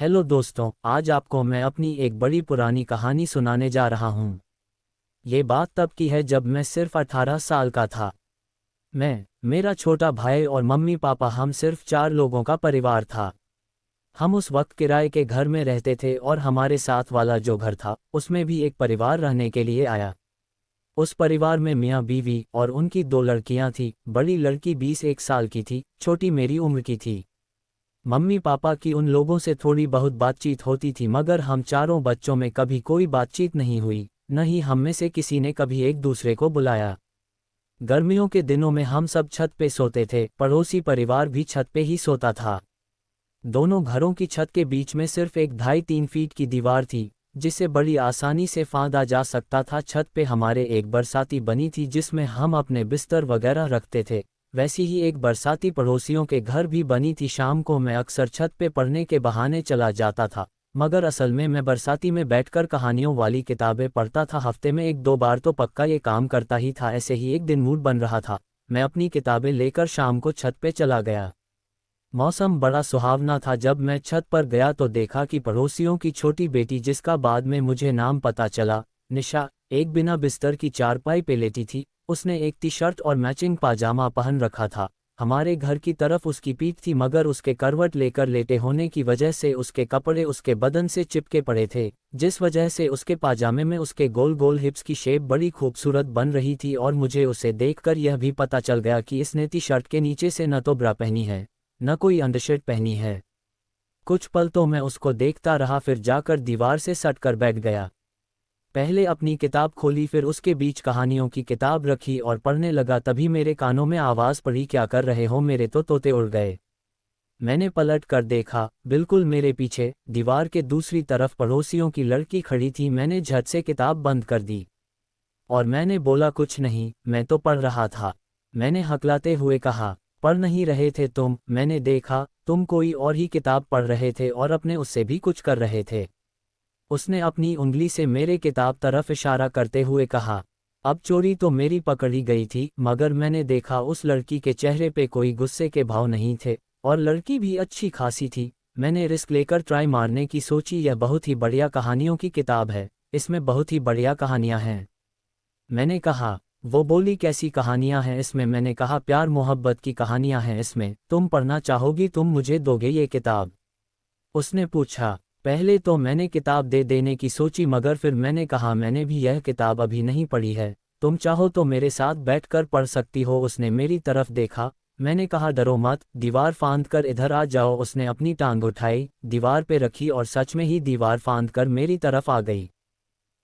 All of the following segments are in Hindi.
हेलो दोस्तों, आज आपको मैं अपनी एक बड़ी पुरानी कहानी सुनाने जा रहा हूँ। ये बात तब की है जब मैं सिर्फ 18 साल का था। मेरा छोटा भाई और मम्मी पापा, हम सिर्फ 4 लोगों का परिवार था। हम उस वक्त किराए के घर में रहते थे और हमारे साथ वाला जो घर था उसमें भी एक परिवार रहने के लिए आया। उस परिवार में मियाँ बीवी और उनकी 2 लड़कियाँ थीं। बड़ी लड़की 21 साल की थी, छोटी मेरी उम्र की थी। मम्मी पापा की उन लोगों से थोड़ी बहुत बातचीत होती थी, मगर हम चारों बच्चों में कभी कोई बातचीत नहीं हुई, न ही हम में से किसी ने कभी एक दूसरे को बुलाया। गर्मियों के दिनों में हम सब छत पे सोते थे, पड़ोसी परिवार भी छत पे ही सोता था। दोनों घरों की छत के बीच में सिर्फ एक 2.5-3 फीट की दीवार थी, जिसे बड़ी आसानी से फांदा जा सकता था। छत पे हमारे एक बरसाती बनी थी जिसमें हम अपने बिस्तर वगैरह रखते थे। वैसी ही एक बरसाती पड़ोसियों के घर भी बनी थी। शाम को मैं अक्सर छत पे पढ़ने के बहाने चला जाता था, मगर असल में मैं बरसाती में बैठकर कहानियों वाली किताबें पढ़ता था। हफ्ते में 1-2 बार तो पक्का ये काम करता ही था। ऐसे ही एक दिन मूड बन रहा था, मैं अपनी किताबें लेकर शाम को छत पे चला गया। मौसम बड़ा सुहावना था। जब मैं छत पर गया तो देखा कि पड़ोसियों की छोटी बेटी, जिसका बाद में मुझे नाम पता चला, निशा, एक बिना बिस्तर की चारपाई पे लेटी थी। उसने एक टी शर्ट और मैचिंग पाजामा पहन रखा था। हमारे घर की तरफ उसकी पीठ थी, मगर उसके करवट लेकर लेटे होने की वजह से उसके कपड़े उसके बदन से चिपके पड़े थे, जिस वजह से उसके पाजामे में उसके गोल गोल हिप्स की शेप बड़ी खूबसूरत बन रही थी। और मुझे उसे देखकर यह भी पता चल गया कि इसने टी शर्ट के नीचे से न तो ब्रा पहनी है, न कोई अंडरशर्ट पहनी है। कुछ पल तो मैं उसको देखता रहा, फिर जाकर दीवार से सटकर बैठ गया। पहले अपनी किताब खोली, फिर उसके बीच कहानियों की किताब रखी और पढ़ने लगा। तभी मेरे कानों में आवाज़ पड़ी, क्या कर रहे हो, मेरे तो तोते उड़ गए। मैंने पलट कर देखा, बिल्कुल मेरे पीछे दीवार के दूसरी तरफ पड़ोसियों की लड़की खड़ी थी। मैंने झट से किताब बंद कर दी और मैंने बोला, कुछ नहीं, मैं तो पढ़ रहा था। मैंने हकलाते हुए कहा, पढ़ नहीं रहे थे तुम? मैंने देखा तुम कोई और ही किताब पढ़ रहे थे और अपने उससे भी कुछ कर रहे थे। उसने अपनी उंगली से मेरे किताब तरफ इशारा करते हुए कहा। अब चोरी तो मेरी पकड़ी गई थी, मगर मैंने देखा उस लड़की के चेहरे पे कोई गुस्से के भाव नहीं थे, और लड़की भी अच्छी खासी थी। मैंने रिस्क लेकर ट्राई मारने की सोची। यह बहुत ही बढ़िया कहानियों की किताब है, इसमें बहुत ही बढ़िया कहानियां हैं, मैंने कहा। वो बोली, कैसी कहानियां हैं इसमें? मैंने कहा, प्यार मोहब्बत की कहानियां हैं इसमें, तुम पढ़ना चाहोगी? तुम मुझे दोगे ये किताब? उसने पूछा। पहले तो मैंने किताब दे देने की सोची, मगर फिर मैंने कहा, मैंने भी यह किताब अभी नहीं पढ़ी है, तुम चाहो तो मेरे साथ बैठकर पढ़ सकती हो। उसने मेरी तरफ देखा। मैंने कहा, डरो मत, दीवार फांद कर इधर आ जाओ। उसने अपनी टांग उठाई, दीवार पे रखी और सच में ही दीवार फांद कर मेरी तरफ आ गई।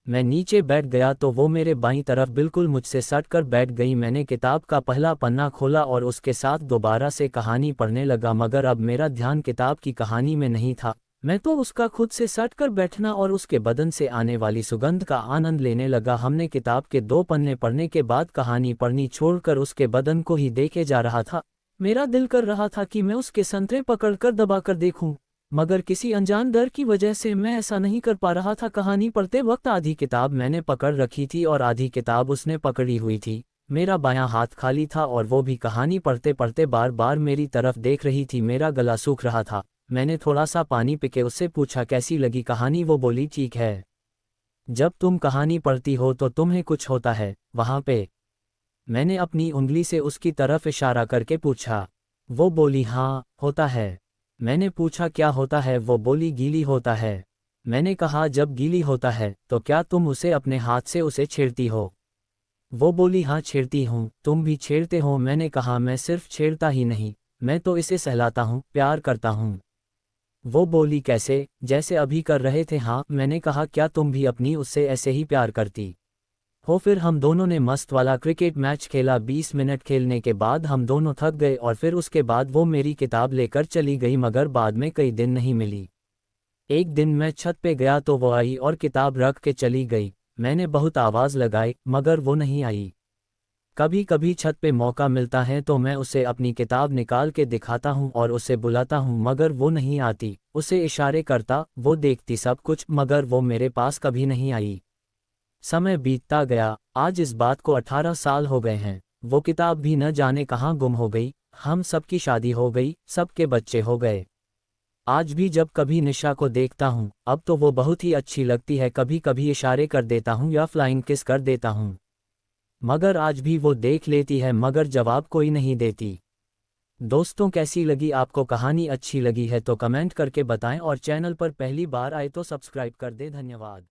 मैं नीचे बैठ गया तो वो मेरे बाईं तरफ बिल्कुल मुझसे सटकर बैठ गई। मैंने किताब का पहला पन्ना खोला और उसके साथ दोबारा से कहानी पढ़ने लगा, मगर अब मेरा ध्यान किताब की कहानी में नहीं था। मैं तो उसका खुद से सटकर बैठना और उसके बदन से आने वाली सुगंध का आनंद लेने लगा। हमने किताब के 2 पन्ने पढ़ने के बाद कहानी पढ़नी छोड़कर उसके बदन को ही देखे जा रहा था। मेरा दिल कर रहा था कि मैं उसके संतरे पकड़कर दबाकर देखूं, मगर किसी अनजान डर की वजह से मैं ऐसा नहीं कर पा रहा था। कहानी पढ़ते वक्त आधी किताब मैंने पकड़ रखी थी और आधी किताब उसने पकड़ी हुई थी। मेरा बायां हाथ खाली था और वो भी कहानी पढ़ते पढ़ते बार बार मेरी तरफ देख रही थी। मेरा गला सूख रहा था। मैंने थोड़ा सा पानी पीके उससे पूछा, कैसी लगी कहानी? वो बोली, ठीक है। जब तुम कहानी पढ़ती हो तो तुम्हें कुछ होता है वहाँ पे? मैंने अपनी उंगली से उसकी तरफ इशारा करके पूछा। वो बोली, हाँ होता है। मैंने पूछा, क्या होता है? वो बोली, गीली होता है। मैंने कहा, जब गीली होता है तो क्या तुम उसे अपने हाथ से उसे छेड़ती हो? वो बोली, हाँ छेड़ती हूँ। तुम भी छेड़ते हो? मैंने कहा, मैं सिर्फ छेड़ता ही नहीं, मैं तो इसे सहलाता हूँ, प्यार करता हूँ। वो बोली, कैसे? जैसे अभी कर रहे थे। हाँ, मैंने कहा, क्या तुम भी अपनी उससे ऐसे ही प्यार करती हो? फिर हम दोनों ने मस्त वाला क्रिकेट मैच खेला। 20 मिनट खेलने के बाद हम दोनों थक गए और फिर उसके बाद वो मेरी किताब लेकर चली गई, मगर बाद में कई दिन नहीं मिली। एक दिन मैं छत पे गया तो वो आई और किताब रख के चली गई। मैंने बहुत आवाज़ लगाई, मगर वो नहीं आई। कभी कभी छत पे मौका मिलता है तो मैं उसे अपनी किताब निकाल के दिखाता हूँ और उसे बुलाता हूँ, मगर वो नहीं आती। उसे इशारे करता, वो देखती सब कुछ, मगर वो मेरे पास कभी नहीं आई। समय बीतता गया। आज इस बात को 18 साल हो गए हैं। वो किताब भी न जाने कहाँ गुम हो गई। हम सबकी शादी हो गई, सबके बच्चे हो गए। आज भी जब कभी निशा को देखता हूँ, अब तो वो बहुत ही अच्छी लगती है, कभी कभी इशारे कर देता हूँ या फ्लाइंग किस कर देता हूँ, मगर आज भी वो देख लेती है मगर जवाब कोई नहीं देती। दोस्तों, कैसी लगी आपको कहानी? अच्छी लगी है तो कमेंट करके बताएं और चैनल पर पहली बार आए तो सब्सक्राइब कर दें। धन्यवाद।